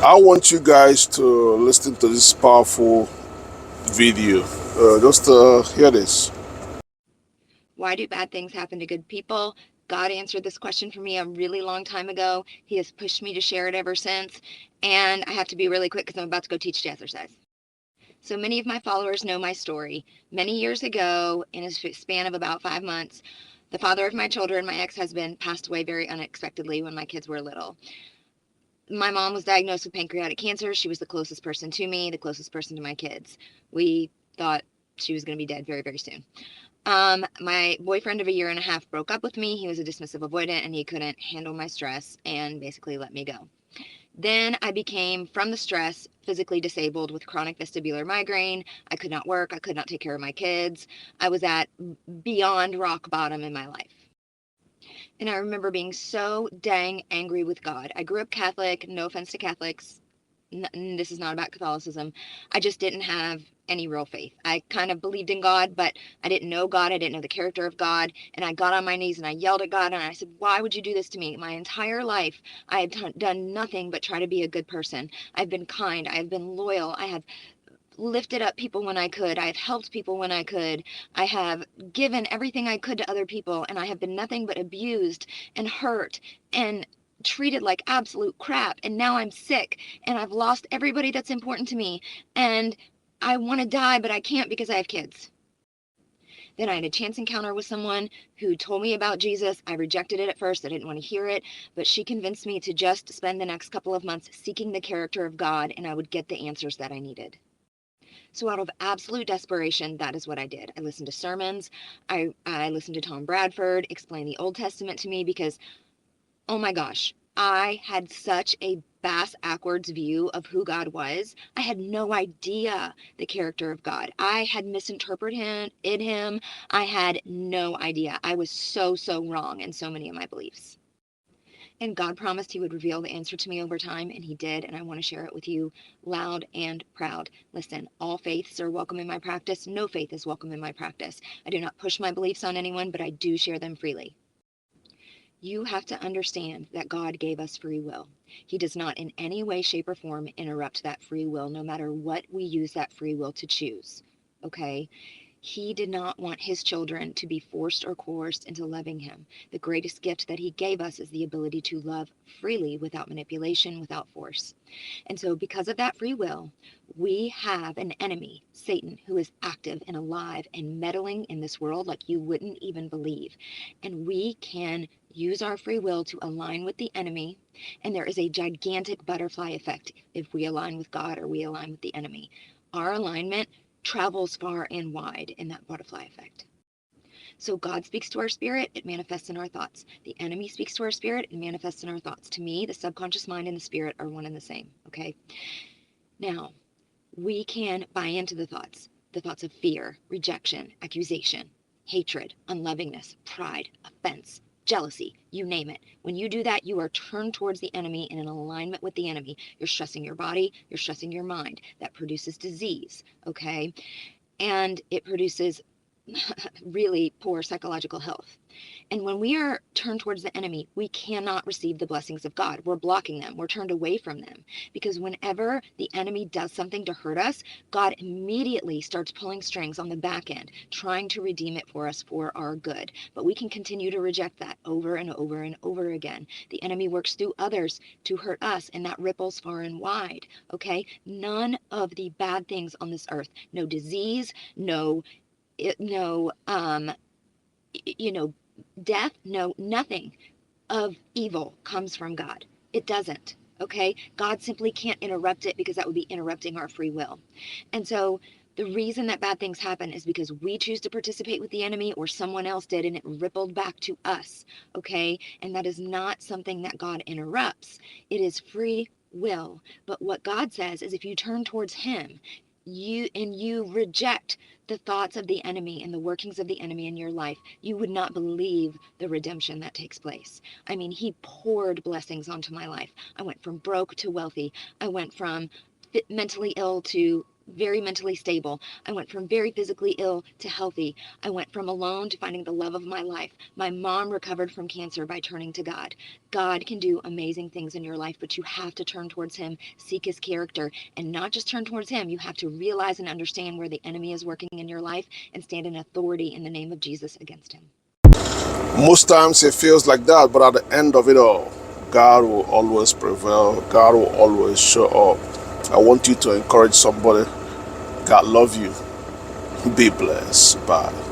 I want you guys to listen to this powerful video. Just hear this. Why do bad things happen to good people? God answered this question for me a really long time ago. He has pushed me to share it ever since. And I have to be really quick because I'm about to go teach jazzercise. So many of my followers know my story. Many years ago, in a span of about 5 months, the father of my children, my ex husband, passed away very unexpectedly when my kids were little. My mom was diagnosed with pancreatic cancer. She was the closest person to me, the closest person to my kids. We thought she was going to be dead very, very soon. My boyfriend of a year and a half broke up with me. He was a dismissive avoidant and he couldn't handle my stress and basically let me go. Then I became, from the stress, physically disabled with chronic vestibular migraine. I could not work. I could not take care of my kids. I was at beyond rock bottom in my life. And I remember being so dang angry with God. I grew up Catholic, no offense to Catholics. This is not about Catholicism. I just didn't have any real faith. I kind of believed in God, but I didn't know God. I didn't know the character of God. And I got on my knees and I yelled at God and I said, "Why would you do this to me? My entire life, I have done nothing but try to be a good person. I've been kind. I've been loyal. I have lifted up people when I could. I have helped people when I could. I have given everything I could to other people, and I have been nothing but abused and hurt and treated like absolute crap. And now I'm sick and I've lost everybody that's important to me. And I want to die, but I can't because I have kids." Then I had a chance encounter with someone who told me about Jesus. I rejected it at first. I didn't want to hear it, but she convinced me to just spend the next couple of months seeking the character of God, and I would get the answers that I needed. So out of absolute desperation, that is what I did. I listened to sermons. I listened to Tom Bradford explain the Old Testament to me because, oh my gosh, I had such a bass backwards view of who God was. I had no idea the character of God. I had misinterpreted him. I had no idea. I was so wrong in so many of my beliefs. And God promised He would reveal the answer to me over time, and He did, and I want to share it with you loud and proud. Listen, all faiths are welcome in my practice. No faith is welcome in my practice. I do not push my beliefs on anyone, but I do share them freely. You have to understand that God gave us free will. He does not in any way, shape, or form interrupt that free will, no matter what we use that free will to choose. Okay? He did not want his children to be forced or coerced into loving him. The greatest gift that he gave us is the ability to love freely without manipulation, without force. And so, because of that free will, we have an enemy, Satan, who is active and alive and meddling in this world like you wouldn't even believe. And we can use our free will to align with the enemy. And there is a gigantic butterfly effect if we align with God or we align with the enemy. Our alignment travels far and wide in that butterfly effect. So God speaks to our spirit, it manifests in our thoughts. The enemy speaks to our spirit, it manifests in our thoughts. To me, the subconscious mind and the spirit are one and the same, okay? Now, we can buy into the thoughts of fear, rejection, accusation, hatred, unlovingness, pride, offense, jealousy, you name it. When you do that, you are turned towards the enemy and in alignment with the enemy. You're stressing your body, you're stressing your mind. That produces disease, okay? And it produces really poor psychological health. And when we are turned towards the enemy, we cannot receive the blessings of God. We're blocking them. We're turned away from them. Because whenever the enemy does something to hurt us, God immediately starts pulling strings on the back end, trying to redeem it for us for our good. But we can continue to reject that over and over and over again. The enemy works through others to hurt us, and that ripples far and wide. Okay? None of the bad things on this earth, no disease, no you know death, no, nothing of evil comes from God. It doesn't. Okay? God simply can't interrupt it because that would be interrupting our free will. And so the reason that bad things happen is because we choose to participate with the enemy or someone else did and it rippled back to us. Okay? And that is not something that God interrupts. It is free will. But what God says is if you turn towards Him, you reject the thoughts of the enemy and the workings of the enemy in your life, you would not believe the redemption that takes place. I mean, He poured blessings onto my life. I went from broke to wealthy. I went from mentally ill to very mentally stable. I went from very physically ill to healthy. I went from alone to finding the love of my life. My mom recovered from cancer by turning to God. God can do amazing things in your life, but you have to turn towards Him, seek His character, and not just turn towards Him. You have to realize and understand where the enemy is working in your life and stand in authority in the name of Jesus against him. Most times it feels like that, but at the end of it all, God will always prevail. God will always show up. I want you to encourage somebody. God love you. Be blessed. Bye.